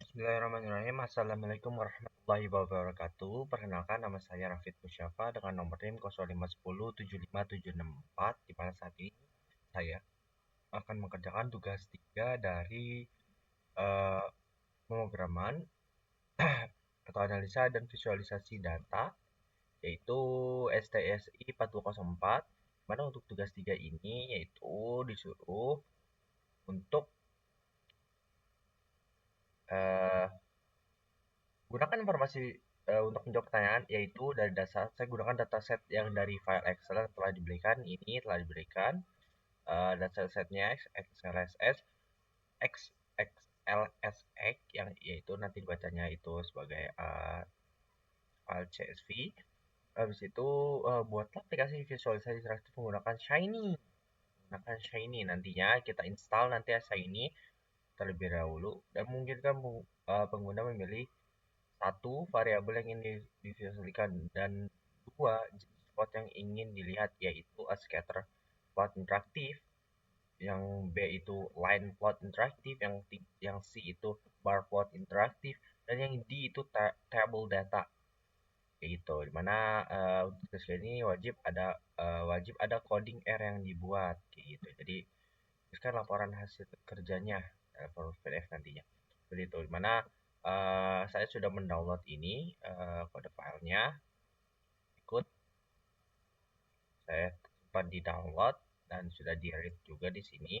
Bismillahirrahmanirrahim. Assalamualaikum warahmatullahi wabarakatuh. Perkenalkan, nama saya Rafid Musyafa dengan nomor NIM 051075764, di mana saat ini saya akan mengerjakan tugas 3 dari uh, pemrograman atau analisa dan visualisasi data, yaitu STSI 4204. Mana untuk tugas 3 ini yaitu disuruh untuk uh, gunakan informasi untuk menjawab pertanyaan, yaitu dari dasar saya gunakan dataset yang dari file Excel yang telah diberikan. Ini telah diberikan datasetnya XLSS XLSX yang yaitu nanti dibacanya itu sebagai file CSV. Habis itu buatlah aplikasi visualisasi interaktif menggunakan Shiny. Nantinya kita install nanti Shiny terlebih dahulu, dan memungkinkan pengguna memilih satu variabel yang ingin divisualisasikan dan dua jenis plot yang ingin dilihat, yaitu a scatter plot interaktif, yang B itu line plot interaktif, yang C itu bar plot interaktif, dan yang D itu table data, gitu. Dimana untuk ini wajib ada coding R yang dibuat, gitu. Jadi kan laporan hasil kerjanya laporan PDF nantinya seperti itu. Dimana saya sudah mendownload ini kode filenya, ikut saya simpan di download dan sudah di read juga di sini.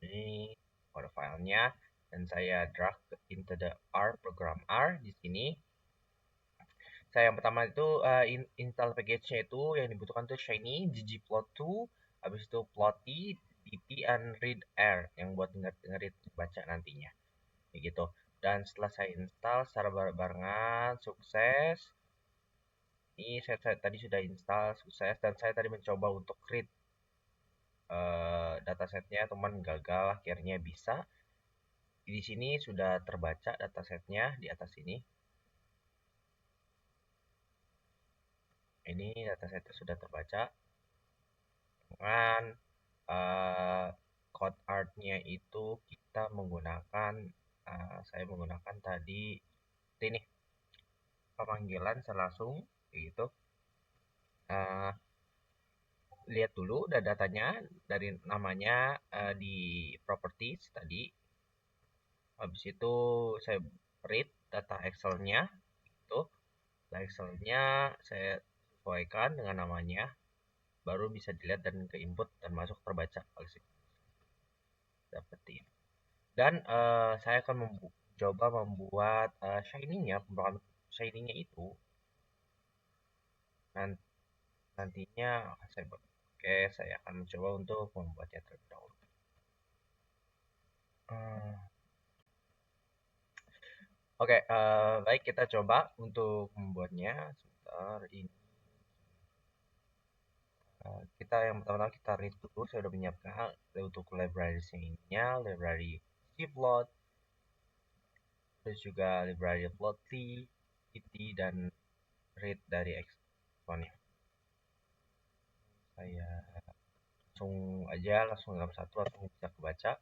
Ini kode filenya dan saya drag into the R program R di sini. Saya yang pertama itu install package-nya itu yang dibutuhkan tuh Shiny, ggplot2, habis itu plotty, dt, and read R yang buat ngerit baca nantinya, kayak gitu. Dan setelah saya install secara barengan sukses, ini saya tadi sudah install sukses, dan saya tadi mencoba untuk read datasetnya, teman gagal, akhirnya bisa. Di sini sudah terbaca datasetnya di atas ini. Ini datasetnya sudah terbaca dengan code artnya itu kita menggunakan saya menggunakan tadi ini pemanggilan langsung, gitu. Lihat dulu datanya dari namanya di properties tadi. Habis itu saya read data Excel-nya itu. Data Excel-nya saya sesuaikan dengan namanya, baru bisa dilihat dan ke input dan masuk terbaca seperti ini. Dan saya akan coba membuat Shiny-nya, pemrograman Shiny-nya itu nantinya saya buat. Oke, saya akan mencoba untuk membuatnya terlebih dahulu. Oke, baik, kita coba untuk membuatnya. Sebentar ini. Kita yang pertama kita read dulu. Saya sudah menyiapkan untuk library-nya, library cplot, terus juga library plotly, pt, dan read dari X1-nya. Saya langsung dalam satu langsung bisa kebaca.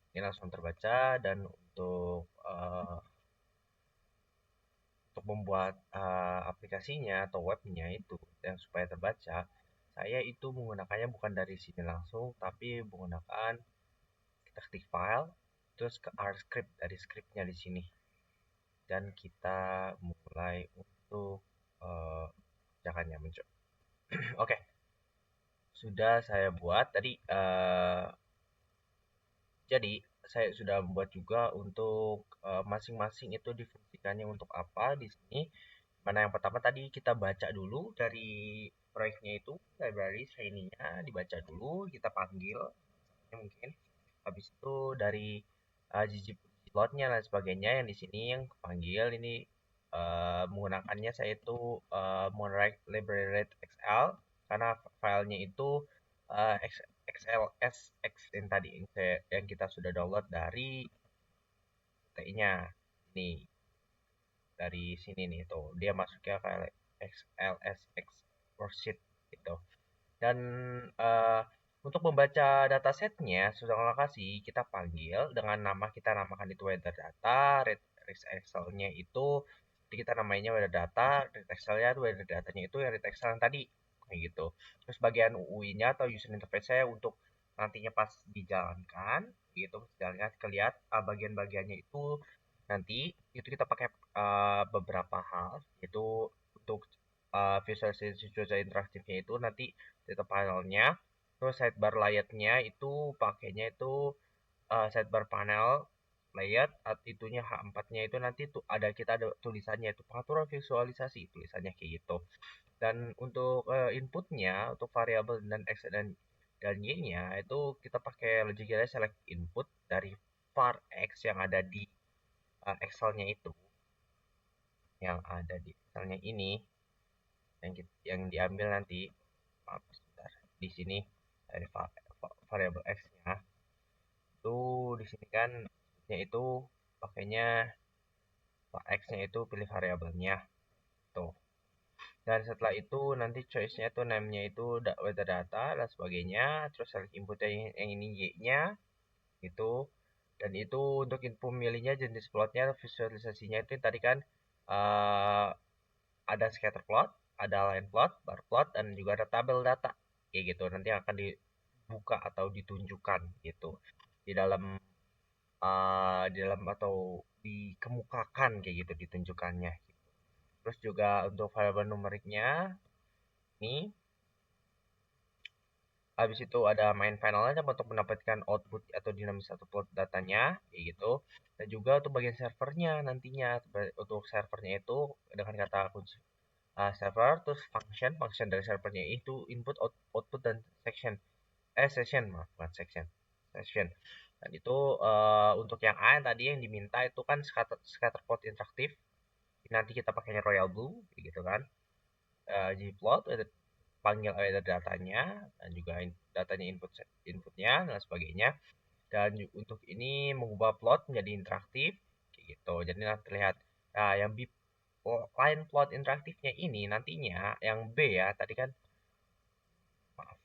Ini langsung terbaca, dan untuk membuat aplikasinya atau webnya itu yang supaya terbaca, saya itu menggunakannya bukan dari sini langsung, tapi menggunakan kita ketik file, terus ke R script, dari scriptnya di sini, dan kita mulai untuk kerjakannya. Oke, sudah saya buat tadi. Jadi saya sudah membuat juga untuk masing-masing itu difungsikannya untuk apa di sini. Mana yang pertama tadi kita baca dulu dari proyeknya itu, library Shiny-nya dibaca dulu, kita panggil mungkin. Habis itu dari ggplotnya dan sebagainya yang di sini yang panggil ini menggunakannya saya itu menggunakan library XL, karena filenya itu XLSX yang tadi yang kita sudah download dari TI-nya ini, dari sini nih tuh dia masuknya ke XLSX worksheet gitu. Dan Untuk membaca datasetnya sudah lokasi, kita panggil dengan nama kita namakan itu weather data, read Excel-nya itu jadi kita namanya weather data, read Excel-nya itu weather datanya itu yang read Excel yang tadi kayak gitu. Terus bagian UI-nya atau user interface-nya untuk nantinya pas dijalankan gitu, dijalankan kelihatan bagian-bagiannya itu nanti itu kita pakai beberapa hal yaitu untuk visualisasi interaktifnya itu nanti data panelnya. Terus sidebar layout-nya itu pakainya itu sidebar panel layout itunya H4-nya itu nanti tuh ada tulisannya itu pengaturan visualisasi tulisannya kayak gitu. Dan untuk inputnya untuk variabel dan x dan y-nya itu kita pakai logically select input dari var x yang ada di Excel-nya itu yang ada di Excel-nya ini yang diambil nanti maaf sebentar di sini dari variabel x-nya itu di sini kan itu pakainya x-nya itu pilih variabelnya tuh. Dan setelah itu nanti choice-nya itu name-nya itu weather data dan sebagainya, terus select inputnya yang ini y-nya itu. Dan itu untuk info milihnya jenis plotnya visualisasinya itu tadi kan uh, ada scatter plot, ada line plot, bar plot, dan juga ada tabel data kayak gitu. Nanti akan dibuka atau ditunjukkan gitu di dalam atau dikemukakan kayak gitu ditunjukkannya. Terus juga untuk variabel numeriknya ini habis itu ada main finalnya untuk mendapatkan output atau dinamis atau plot datanya kayak gitu. Dan juga untuk bagian servernya nantinya untuk servernya itu dengan kata kunci server terus function dari servernya itu input output dan session maaf bukan session dan itu untuk yang A yang tadi yang diminta itu kan scatterplot interaktif nanti kita pakainya Royal Blue gitu kan gplot panggil ada datanya dan juga datanya inputnya dan sebagainya dan untuk ini mengubah plot menjadi interaktif kayak gitu jadi nanti terlihat yang line plot interaktifnya ini nantinya yang B ya tadi kan maaf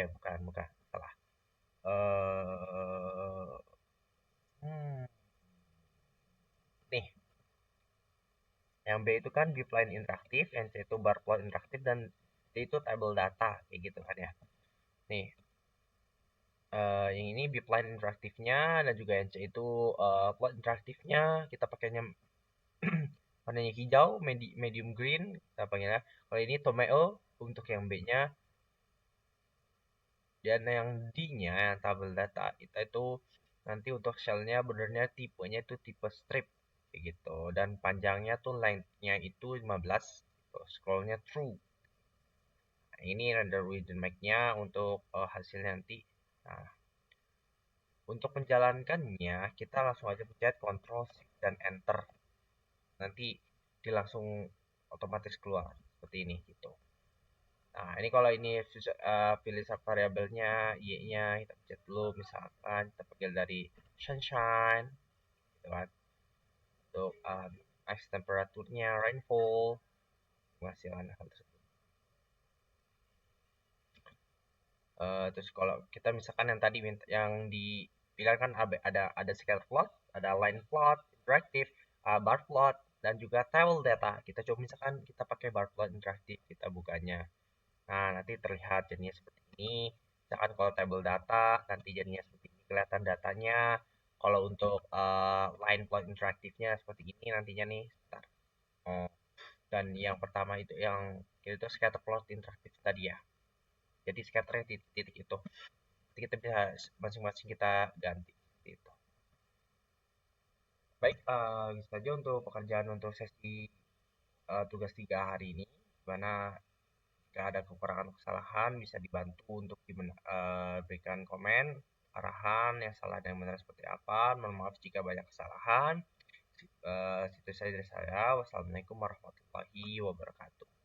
bukan salah eh hmm, nih yang B itu kan bipline interaktif yang C itu bar plot interaktif dan D itu table data kayak gitu kan ya nih yang ini bipline interaktifnya dan juga yang C itu plot interaktifnya kita pakainya warnanya hijau medium green kita panggilnya kalau ini Tomeo untuk yang B nya dan yang D-nya yang tabel data kita itu nanti untuk shell-nya benernya tipenya itu tipe strip kayak gitu dan panjangnya tuh length-nya itu 15 gitu. Scroll-nya true. Nah, ini render with make-nya untuk hasilnya nanti. Nah, untuk menjalankannya kita langsung aja pencet Ctrl Shift dan Enter. Nanti dia langsung otomatis keluar seperti ini gitu. Nah, ini kalau ini pilih variabelnya, y-nya kita pencet dulu misalkan kita panggil dari sunshine gitu kan. Untuk ice temperaturnya, rainfall, penghasilan hal tersebut. Terus kalau kita misalkan yang tadi yang dipilih kan ada scatter plot, ada line plot, interactive, bar plot, dan juga table data. Kita coba misalkan kita pakai bar plot interaktif, kita bukanya. Nah, nanti terlihat jadinya seperti ini. Misalkan kalau table data, nanti jadinya seperti ini kelihatan datanya. Kalau untuk line plot interaktifnya seperti ini nantinya nih. Sebentar. Oh, dan yang pertama itu yang itu scatter plot interaktif tadi ya. Jadi scatternya titik itu. Jadi kita bisa masing-masing kita ganti seperti itu. Baik, gitu saja untuk pekerjaan untuk sesi tugas 3 hari ini. Dimana jika ada kekurangan kesalahan bisa dibantu untuk diberikan komen arahan yang salah dan yang benar seperti apa. Mohon maaf jika banyak kesalahan. Itu saja dari saya. Wassalamualaikum warahmatullahi wabarakatuh.